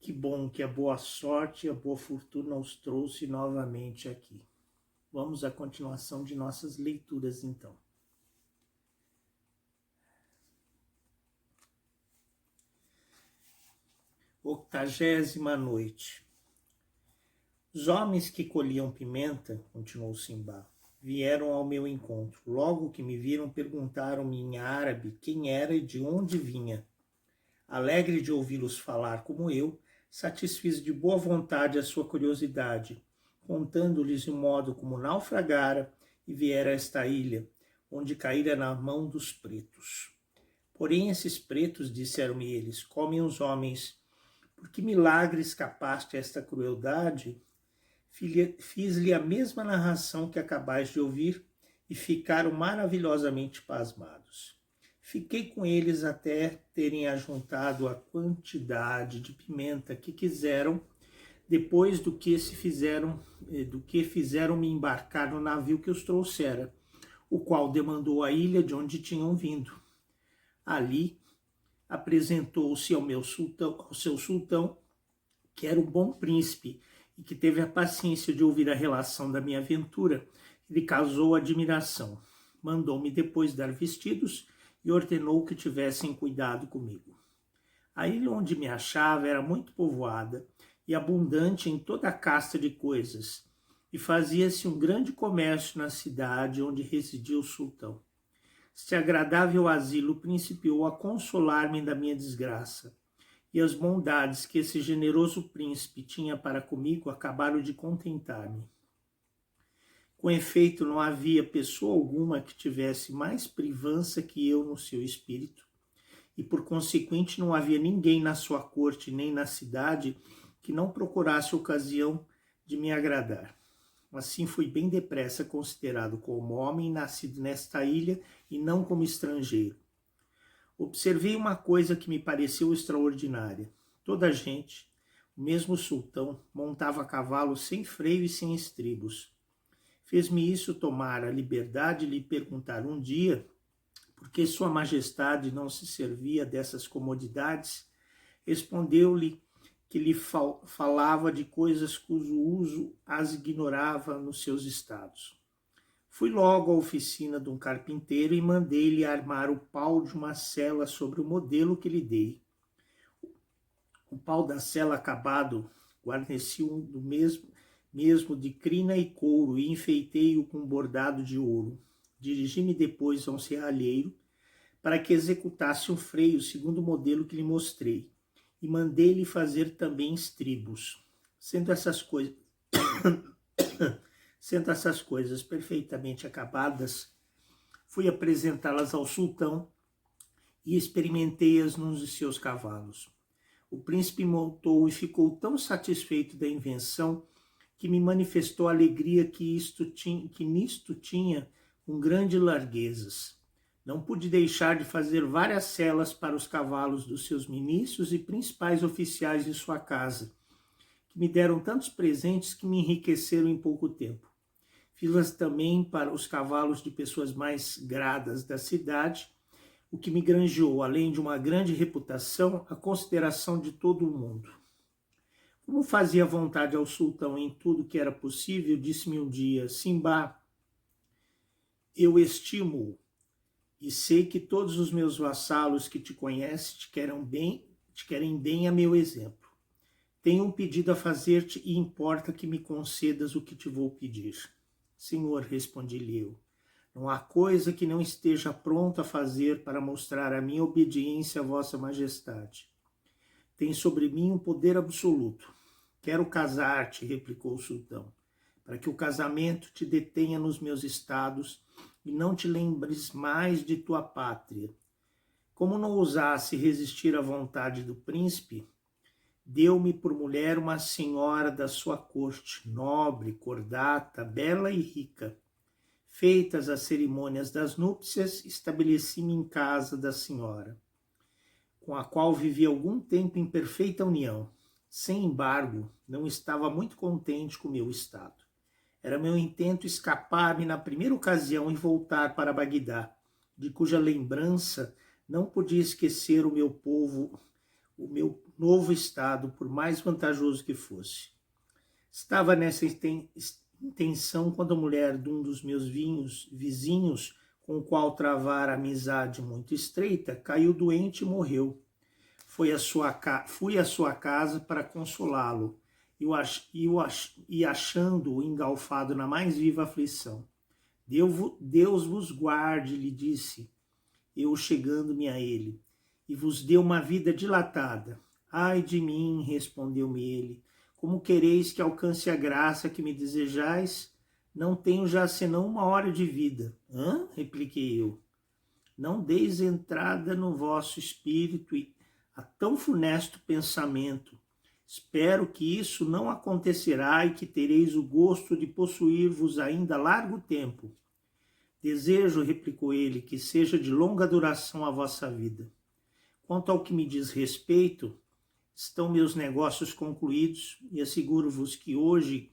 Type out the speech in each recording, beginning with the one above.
Que bom que a boa sorte e a boa fortuna os trouxe novamente aqui. Vamos à continuação de nossas leituras, então. Octagésima noite. Os homens que colhiam pimenta, continuou Simba, vieram ao meu encontro. Logo que me viram, perguntaram-me em árabe quem era e de onde vinha. Alegre de ouvi-los falar como eu, satisfiz de boa vontade a sua curiosidade, contando-lhes o modo como naufragara e viera a esta ilha, onde caíra na mão dos pretos. Porém, esses pretos, disseram-me eles, comem os homens. Por que milagre escapaste a esta crueldade? Fiz-lhe a mesma narração que acabais de ouvir e ficaram maravilhosamente pasmados. Fiquei com eles até terem ajuntado a quantidade de pimenta que quiseram, depois do que fizeram me embarcar no navio que os trouxera, o qual demandou a ilha de onde tinham vindo. Ali apresentou-se ao seu sultão, que era um bom príncipe e que teve a paciência de ouvir a relação da minha aventura, lhe causou admiração. Mandou-me depois dar vestidos e ordenou que tivessem cuidado comigo. A ilha onde me achava era muito povoada e abundante em toda a casta de coisas, e fazia-se um grande comércio na cidade onde residia o sultão. Este agradável asilo principiou a consolar-me da minha desgraça, e as bondades que esse generoso príncipe tinha para comigo acabaram de contentar-me. Com efeito, não havia pessoa alguma que tivesse mais privança que eu no seu espírito, e por consequente não havia ninguém na sua corte nem na cidade que não procurasse ocasião de me agradar. Assim fui bem depressa considerado como homem nascido nesta ilha e não como estrangeiro. Observei uma coisa que me pareceu extraordinária. Toda a gente, o mesmo sultão, montava a cavalo sem freio e sem estribos. Fez-me isso tomar a liberdade de lhe perguntar um dia por que Sua Majestade não se servia dessas comodidades. Respondeu-lhe que lhe falava de coisas cujo uso as ignorava nos seus estados. Fui logo à oficina de um carpinteiro e mandei-lhe armar o pau de uma sela sobre o modelo que lhe dei. O pau da sela acabado guarneci-o do mesmo de crina e couro e enfeitei-o com bordado de ouro. Dirigi-me depois a um serralheiro para que executasse um freio segundo o modelo que lhe mostrei e mandei-lhe fazer também estribos. Sendo essas coisas perfeitamente acabadas, fui apresentá-las ao sultão e experimentei-as num de seus cavalos. O príncipe montou e ficou tão satisfeito da invenção que me manifestou a alegria que nisto tinha com grandes larguezas. Não pude deixar de fazer várias selas para os cavalos dos seus ministros e principais oficiais de sua casa, que me deram tantos presentes que me enriqueceram em pouco tempo. Fiz-las também para os cavalos de pessoas mais gradas da cidade, o que me granjeou, além de uma grande reputação, a consideração de todo o mundo. Como fazia vontade ao sultão em tudo que era possível, disse-me um dia: Simba, eu estimo-o e sei que todos os meus vassalos que te conhecem te querem bem a meu exemplo. Tenho um pedido a fazer-te e importa que me concedas o que te vou pedir. Senhor, respondi-lhe eu, não há coisa que não esteja pronto a fazer para mostrar a minha obediência a vossa majestade. Tem sobre mim um poder absoluto. Quero casar-te, replicou o sultão, para que o casamento te detenha nos meus estados e não te lembres mais de tua pátria. Como não ousasse resistir à vontade do príncipe, deu-me por mulher uma senhora da sua corte, nobre, cordata, bela e rica. Feitas as cerimônias das núpcias, estabeleci-me em casa da senhora, com a qual vivi algum tempo em perfeita união. Sem embargo, não estava muito contente com meu estado. Era meu intento escapar-me na primeira ocasião e voltar para Bagdá, de cuja lembrança não podia esquecer o meu povo, o meu novo estado, por mais vantajoso que fosse. Estava nessa intenção quando a mulher de um dos meus vizinhos, com o qual travara amizade muito estreita, caiu doente e morreu. Fui à sua casa para consolá-lo e achando-o engalfado na mais viva aflição. Deus vos guarde, lhe disse, eu chegando-me a ele, e vos dê uma vida dilatada. Ai de mim, respondeu-me ele, como quereis que alcance a graça que me desejais? Não tenho já senão 1 hora de vida. Hã? Repliquei eu. Não deis entrada no vosso espírito a tão funesto pensamento. Espero que isso não acontecerá e que tereis o gosto de possuir-vos ainda largo tempo. Desejo, replicou ele, que seja de longa duração a vossa vida. Quanto ao que me diz respeito, estão meus negócios concluídos e asseguro-vos que hoje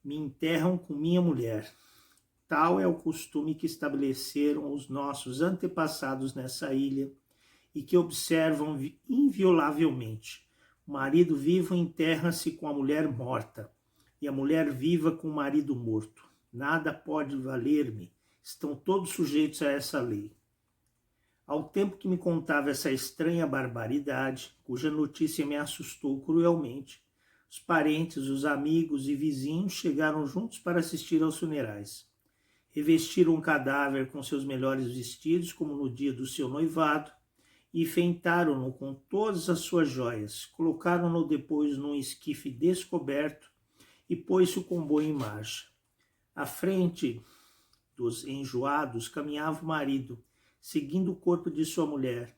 me enterram com minha mulher. Tal é o costume que estabeleceram os nossos antepassados nessa ilha e que observam inviolavelmente. O marido vivo enterra-se com a mulher morta e a mulher viva com o marido morto. Nada pode valer-me. Estão todos sujeitos a essa lei. Ao tempo que me contava essa estranha barbaridade, cuja notícia me assustou cruelmente, os parentes, os amigos e vizinhos chegaram juntos para assistir aos funerais. Revestiram o cadáver com seus melhores vestidos, como no dia do seu noivado, e enfeitaram-no com todas as suas joias. Colocaram-no depois num esquife descoberto e pôs-se o comboio em marcha. À frente dos enjoados caminhava o marido, seguindo o corpo de sua mulher.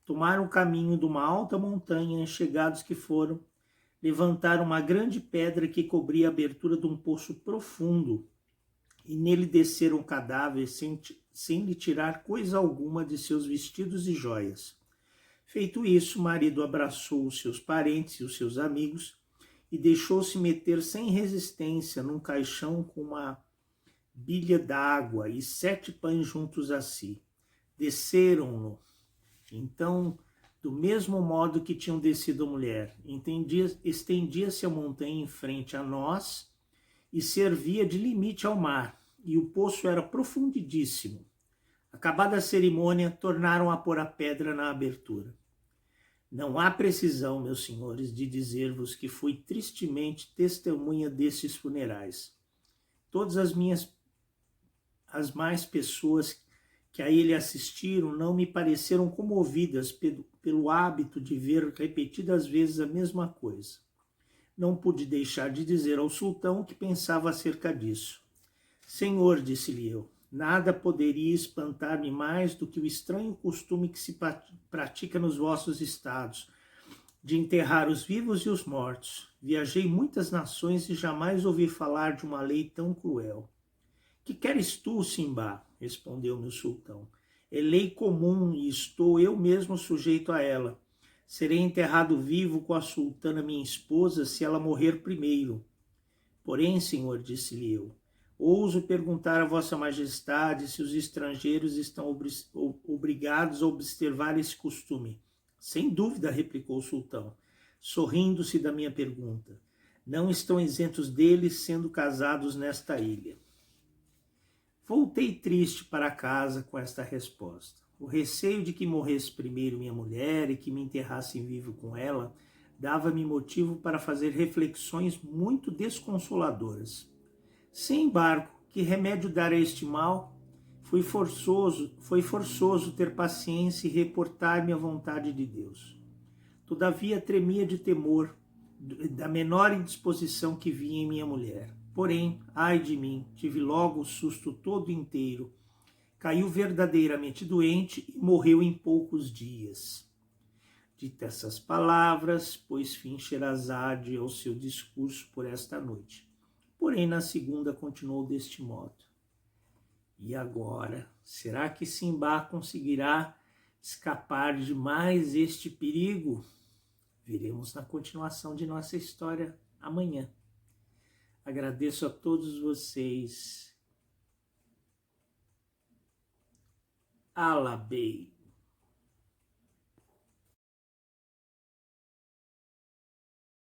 Tomaram o caminho de uma alta montanha, enxergados que foram, levantaram uma grande pedra que cobria a abertura de um poço profundo, e nele desceram o cadáver sem lhe tirar coisa alguma de seus vestidos e joias. Feito isso, o marido abraçou os seus parentes e os seus amigos e deixou-se meter sem resistência num caixão com uma bilha d'água e 7 pães juntos a si. Desceram-no, então, do mesmo modo que tinham descido a mulher. Estendia-se a montanha em frente a nós e servia de limite ao mar, e o poço era profundíssimo. Acabada a cerimônia, tornaram a pôr a pedra na abertura. Não há precisão, meus senhores, de dizer-vos que fui tristemente testemunha desses funerais. Todas as mais pessoas que a ele assistiram não me pareceram comovidas pelo hábito de ver repetidas vezes a mesma coisa. Não pude deixar de dizer ao sultão o que pensava acerca disso. Senhor, disse-lhe eu, nada poderia espantar-me mais do que o estranho costume que se pratica nos vossos estados, de enterrar os vivos e os mortos. Viajei muitas nações e jamais ouvi falar de uma lei tão cruel. Que queres tu, Simbá? Respondeu-me o sultão. É lei comum e estou eu mesmo sujeito a ela. Serei enterrado vivo com a sultana minha esposa se ela morrer primeiro. Porém, senhor, disse-lhe eu, ouso perguntar a vossa majestade se os estrangeiros estão obrigados a observar esse costume. Sem dúvida, replicou o sultão, sorrindo-se da minha pergunta. Não estão isentos deles sendo casados nesta ilha. Voltei triste para casa com esta resposta. O receio de que morresse primeiro minha mulher e que me enterrassem vivo com ela dava-me motivo para fazer reflexões muito desconsoladoras. Sem embargo, que remédio dar a este mal? Foi forçoso ter paciência e reportar-me à vontade de Deus. Todavia tremia de temor da menor indisposição que via em minha mulher. Porém, ai de mim, tive logo o susto todo inteiro. Caiu verdadeiramente doente e morreu em poucos dias. Dita essas palavras, pôs fim Sherazade ao seu discurso por esta noite. Porém, na segunda continuou deste modo. E agora, será que Simbá conseguirá escapar de mais este perigo? Veremos na continuação de nossa história amanhã. Agradeço a todos vocês. Alabei.